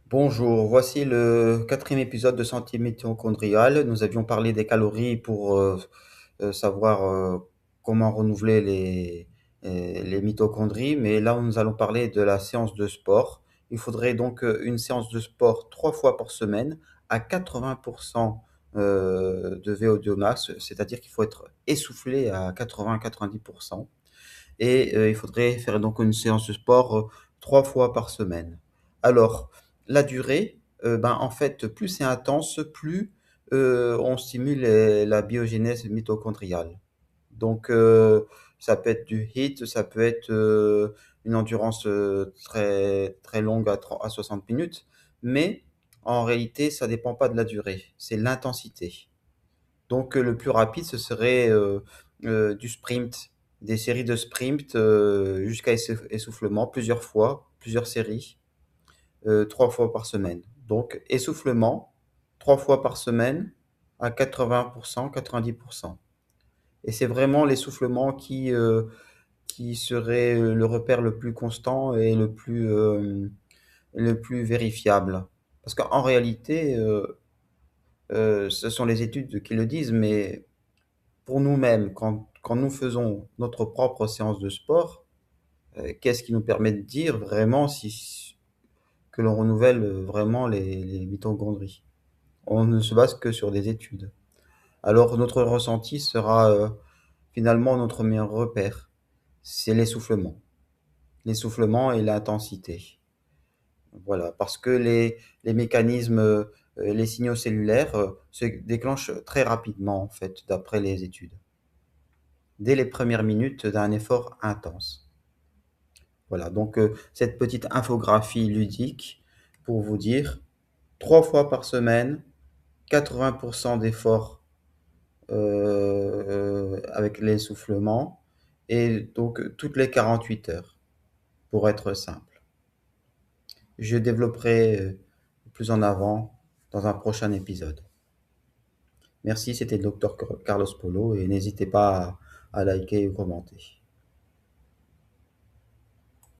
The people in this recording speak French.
Bonjour, voici le quatrième épisode de Santé mitochondriale. Nous avions parlé des calories pour savoir comment renouveler les mitochondries, mais là nous allons parler de la séance de sport. Il faudrait donc une séance de sport 3 fois par semaine à 80% de VO2 max, c'est-à-dire qu'il faut être essoufflé à 80-90%. Et il faudrait faire donc une séance de sport 3 fois par semaine. Alors, la durée, en fait, plus c'est intense, plus on stimule la biogénèse mitochondriale. Donc, ça peut être du HIIT, ça peut être une endurance très, très longue à 60 minutes, mais en réalité, ça ne dépend pas de la durée, c'est l'intensité. Donc le plus rapide, ce serait du sprint, des séries de sprint jusqu'à essoufflement, plusieurs fois, plusieurs séries, 3 fois par semaine. Donc essoufflement, 3 fois par semaine à 80%, 90%. Et c'est vraiment l'essoufflement qui serait le repère le plus constant et le plus vérifiable. Parce qu'en réalité, ce sont les études qui le disent, mais pour nous-mêmes, quand nous faisons notre propre séance de sport, qu'est-ce qui nous permet de dire vraiment que l'on renouvelle vraiment les mitochondries? On ne se base que sur des études. Alors notre ressenti sera finalement notre meilleur repère. C'est l'essoufflement. L'essoufflement et l'intensité. Voilà, parce que les mécanismes, les signaux cellulaires se déclenchent très rapidement, en fait, d'après les études, dès les premières minutes d'un effort intense. Voilà, donc cette petite infographie ludique pour vous dire 3 fois par semaine, 80% d'efforts avec l'essoufflement et donc toutes les 48 heures pour être simple. Je développerai plus en avant dans un prochain épisode. Merci, c'était le docteur Carlos Polo et n'hésitez pas à liker ou commenter.